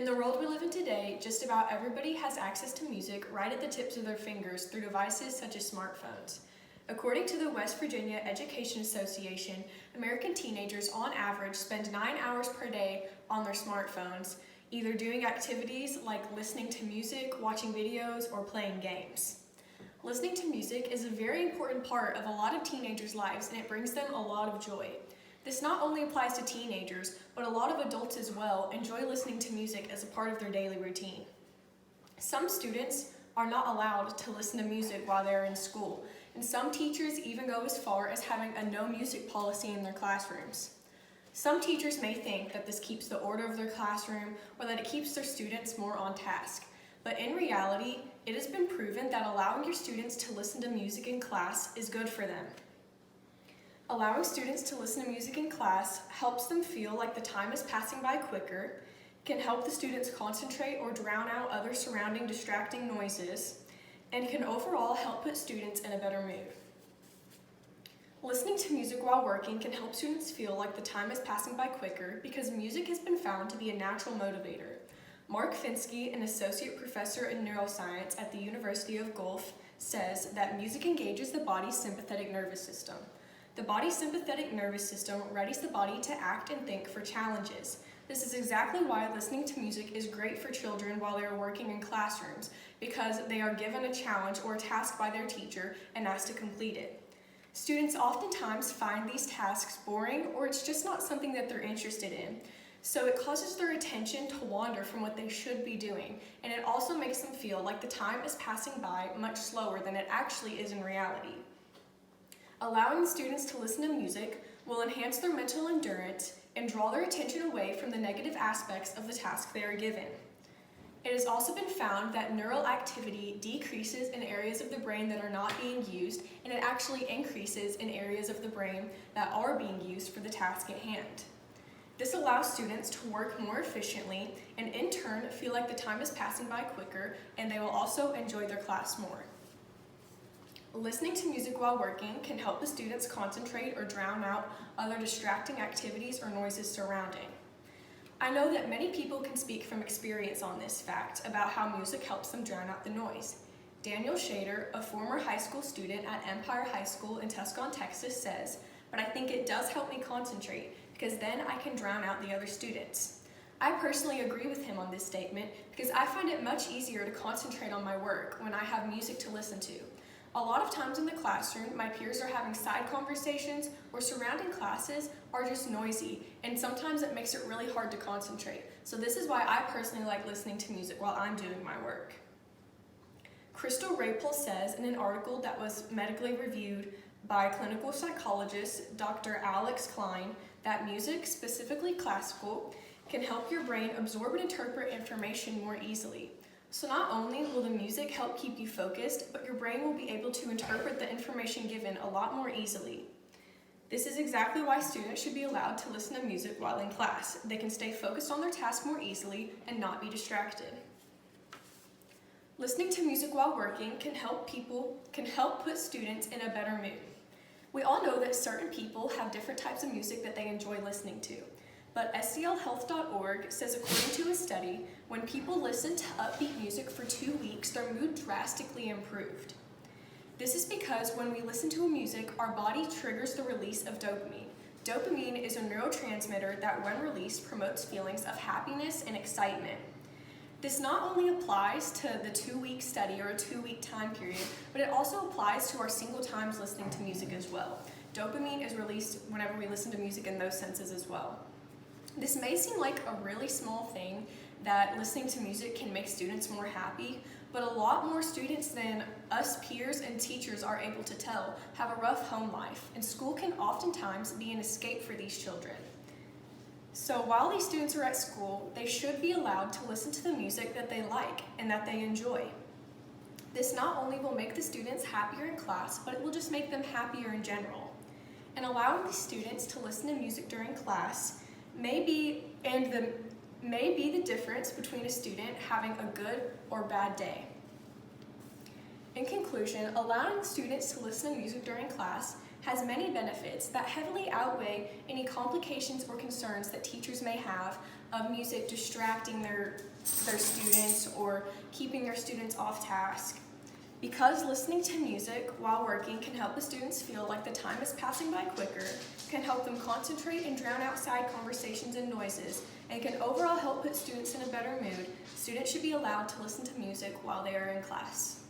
the world we live in today, just about everybody has access to music right at the tips of their fingers through devices such as smartphones. According to the West Virginia Education Association, American teenagers on average spend 9 hours per day on their smartphones, either doing activities like listening to music, watching videos, or playing games. Listening to music is a very important part of a lot of teenagers' lives, and it brings them a lot of joy. This not only applies to teenagers, but a lot of adults as well enjoy listening to music as a part of their daily routine. Some students are not allowed to listen to music while they're in school, and some teachers even go as far as having a no music policy in their classrooms. Some teachers may think that this keeps the order of their classroom or that it keeps their students more on task, but in reality, it has been proven that allowing your students to listen to music in class is good for them. Allowing students to listen to music in class helps them feel like the time is passing by quicker, can help the students concentrate or drown out other surrounding distracting noises, and can overall help put students in a better mood. Listening to music while working can help students feel like the time is passing by quicker because music has been found to be a natural motivator. Mark Finsky, an associate professor in neuroscience at the University of Guelph, says that music engages the body's sympathetic nervous system. The body's sympathetic nervous system readies the body to act and think for challenges. This is exactly why listening to music is great for children while they are working in classrooms, because they are given a challenge or a task by their teacher and asked to complete it. Students oftentimes find these tasks boring, or it's just not something that they're interested in. So it causes their attention to wander from what they should be doing, and it also makes them feel like the time is passing by much slower than it actually is in reality. Allowing students to listen to music will enhance their mental endurance and draw their attention away from the negative aspects of the task they are given. It has also been found that neural activity decreases in areas of the brain that are not being used, and it actually increases in areas of the brain that are being used for the task at hand. This allows students to work more efficiently and in turn feel like the time is passing by quicker, and they will also enjoy their class more. Listening to music while working can help the students concentrate or drown out other distracting activities or noises surrounding. I know that many people can speak from experience on this fact about how music helps them drown out the noise. Daniel Shader, a former high school student at Empire High School in Tucson, Texas, says, "But I think it does help me concentrate because then I can drown out the other students." I personally agree with him on this statement because I find it much easier to concentrate on my work when I have music to listen to. A lot of times in the classroom, my peers are having side conversations or surrounding classes are just noisy, and sometimes it makes it really hard to concentrate. So this is why I personally like listening to music while I'm doing my work. Crystal Rapel says in an article that was medically reviewed by clinical psychologist Dr. Alex Klein that music, specifically classical, can help your brain absorb and interpret information more easily. So not only will the music help keep you focused, but your brain will be able to interpret the information given a lot more easily. This is exactly why students should be allowed to listen to music while in class. They can stay focused on their task more easily and not be distracted. Listening to music while working can help put students in a better mood. We all know that certain people have different types of music that they enjoy listening to. But STLhealth.org says according to a study, when people listen to upbeat music for 2 weeks, their mood drastically improved. This is because when we listen to music, our body triggers the release of dopamine. Dopamine is a neurotransmitter that, when released, promotes feelings of happiness and excitement. This not only applies to the 2-week study or a 2-week time period, but it also applies to our single times listening to music as well. Dopamine is released whenever we listen to music in those senses as well. This may seem like a really small thing that listening to music can make students more happy, but a lot more students than us peers and teachers are able to tell have a rough home life, and school can oftentimes be an escape for these children. So while these students are at school, they should be allowed to listen to the music that they like and that they enjoy. This not only will make the students happier in class, but it will just make them happier in general. And allowing the students to listen to music during class may be the difference between a student having a good or bad day. In conclusion, allowing students to listen to music during class has many benefits that heavily outweigh any complications or concerns that teachers may have of music distracting their students or keeping their students off task. Because listening to music while working can help the students feel like the time is passing by quicker, can help them concentrate and drown out side conversations and noises, and can overall help put students in a better mood, students should be allowed to listen to music while they are in class.